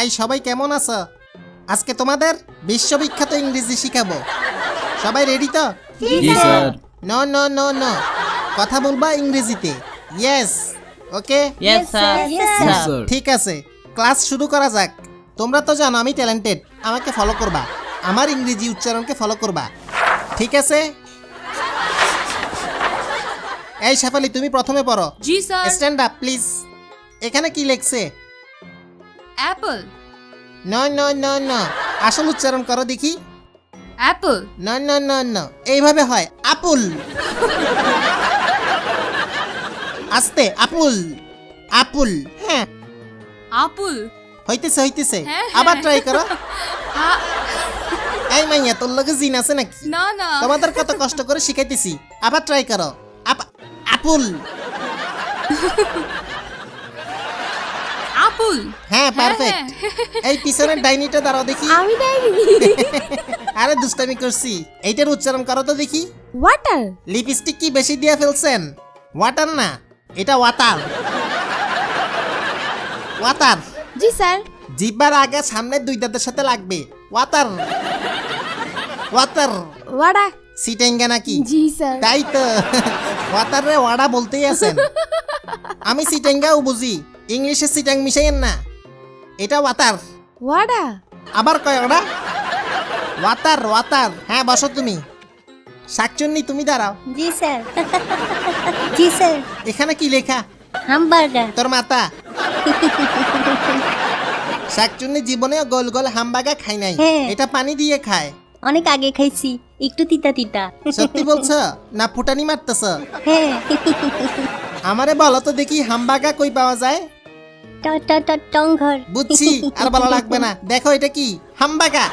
এই সবাই কেমন আছো? আজকে তোমাদের বিশ্ববিখ্যাত ইংরেজি শিখাবো। সবাই রেডি তো? জি sir. No no no no, কথা বলবা ইংরেজিতে। Yes, okay. Yes sir. Sir. ঠিক আছে, ক্লাস শুরু করা যাক। তোমরা তো জানো আমি ট্যালেন্টেড, আমাকে ফলো করবা, আমার ইংরেজি উচ্চারণকে ফলো করবা, ঠিক আছে? এই শেফালি, তুমি প্রথমে পড়ো। জি স্যার। Stand up please. এখানে কি লেখছে? Apple. No no no no, আসল উচ্চারণ করো দেখি। Apple. No no no no, এইভাবে হয় আপুল। আস্তে, আপুল আপুল। হ্যাঁ, আপুল। হইতেছে হইতেছে, হ্যাঁ, আবার হ্যাঁ। ট্রাই করো। আ- এই মাইয়া, তোর লগে জিন আছে নাকি? না না। তোমাদের কত কষ্ট করে শিখাইতেছি, আবার ট্রাই করো। আপুল। আপুল। হ্যাঁ, পারফেক্ট। এই পিছনের ডাইনিটা দাঁড়াও দেখি। আমি ডাইনি। আরে দুষ্টামি করছি, এইটার উচ্চারণ করো তো দেখি। ওয়াটার। লিপস্টিক কি বেশি দিয়ে ফেলছেন? ওয়াটার না, এটা ওয়াটার। ওয়াটার। জি স্যার। জিহ্বার আগে সামনে দুই দাঁতের সাথে লাগবে। Water water. ওয়াডা। সিটেঙ্গা নাকি? জি স্যার। তাই তো, ওয়াটার রে ওয়াডা বলতেই আছেন। আমি সিটেঙ্গাও বুঝি, ইংলিশে সিটাং মিশাইয়েন না। এটা ওয়াটার। ওয়াডা। আবার কয় ওটা? Water water. হ্যাঁ, বসো তুমি। শাকচুন্নি, তুমি দাঁড়াও। জি স্যার। জি স্যার। এখানে কি লেখা? হামবার্গার। তোর মাতা। শাকচুন্নি জীবনেও গোল গোল হামবাগা খাই নাই, হ্যাঁ। এটা পানি দিয়ে খায়। অনেক আগে খাইছি, একটু তিতা তিতা। সত্যি বলছো না ফুটানি মারতেছ? হ্যাঁ। আমারে বলো তো দেখি, হামবাগা কই পাওয়া যায়? টংঘর। বুঝছি, আর বলা লাগবে না। দেখো এটা কি? হামবাগা।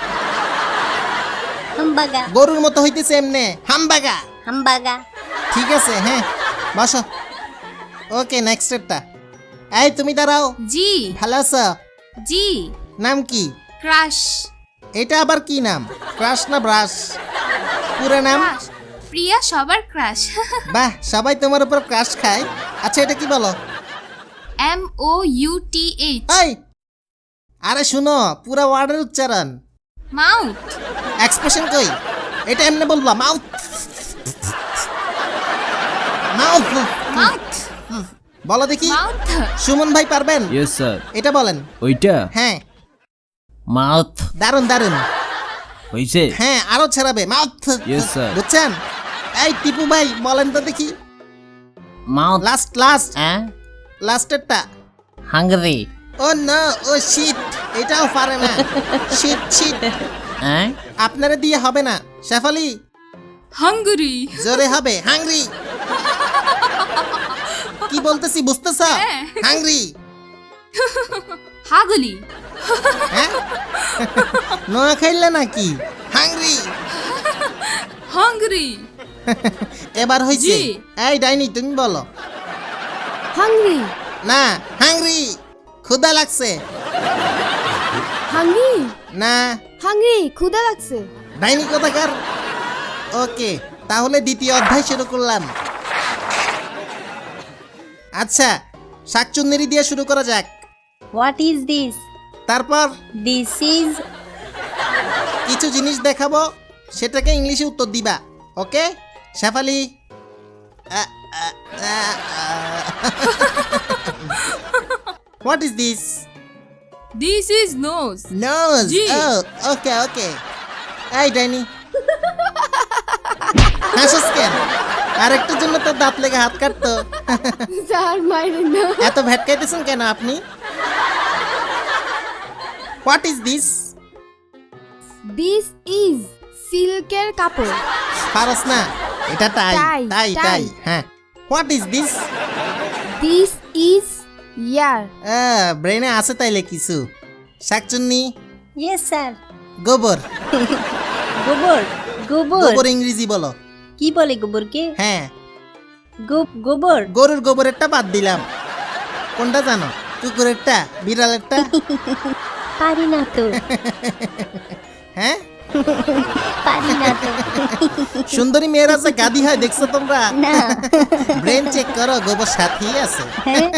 হামবাগা। গরুর মতো হইতেছে এমনে, হামবাগা। হামবাগা। ঠিক আছে, হ্যাঁ, বসো। ওকে, নেক্সট স্টেপটা। এই তুমি দাঁড়াও। জি। ভালো আছো? জি। নাম কি? ক্রাশ। এটা আবার কি নাম? ক্রাশ না ব্রাশ? পুরো নাম? ক্রাশ। প্রিয়া সবার ক্রাশ। বাহ, সবাই তোমার উপর ক্রাশ খায়। আচ্ছা, এটা কি বলো? MOUTH। এই, আরে শুনো, পুরো ওয়ার্ডের উচ্চারণ। মাউথ। এক্সপ্রেশন কই? এটা এমনি বলবা, মাউথ মাউথ। মাউথ। বলো দেখি। মাউথ। সুমন ভাই পারবেন? Yes sir. এটা বলেন। ওইটা হ্যাঁ, মাউথ দারুন দারুন। হইছে। হ্যাঁ, আরো ছড়াবে, মাউথ। Yes, sir. বুঝছেন? এই টিপু ভাই বলেন তো দেখি। মাউথ। লাস্ট লাস্ট হ্যাঁ, লাস্টেরটা। হাঙ্গরি। ও নো, ও শিট, এটাও পারে না। Shit shit. হ্যাঁ, আপনারা দিয়ে হবে না। শেফালি, হাঙ্গরি। জোরে হবে, হাংরি। কি বলতেছি বুঝতেছ? হ্যাঁ। হাংরি। হাগলি। হ্যাঁ, নোয়া খাইলে নাকি? হাংরি। হাঙ্গরি। এবার হইছে। জি। এই ডাইনি, তুমি বলো। হাংরি। না, হাংরি। ক্ষুধা লাগছে। হাংরি। না, হাংরি, ক্ষুধা লাগছে। ডাইনি কোথাকার। ওকে, তাহলে দ্বিতীয় অধ্যায় শুরু করলাম। আচ্ছা, শাকচুন্নেরি দিয়ে শুরু করা যাক। What is this? তারপর দিস ইজ। কিছু জিনিস দেখাবো, সেটাকে ইংলিশে উত্তর দিবা। Okay Shefali? What is this? This is nose. Nose. জি। Okay okay. এই ডাইনি, হাসিস কেন? আরেকটার জন্য তো দাঁত লেগে হাত কাটতো। স্যার মাইরেন না। এত ভেটকাইতেছেন কেন আপনি? What is this? This is সিল্কের কাপড়। পারস না? এটা তাই টাই, তাই টাই। তাই। হ্যাঁ, what is this? This is ear. ব্রেনে আছে তাইলে কিছু। শাকচুন্নি, ইয়েস স্যার। গোবর। গোবর। গোবর। গোবর ইংরেজি বলো। কি বলে গোবরকে? হ্যাঁ, গোবর। গরুর গোবরেরটা বাদ দিলাম। কোনটা জানো? কুকুরেরটা, বিড়ালেরটা? পারি না তো। হ্যাঁ, পারি না তো। সুন্দরী মেয়েরা যে গাদি হয় দেখছো তোমরা? না। ব্রেন চেক করো, গোবর সাথেই আছে। হ্যাঁ।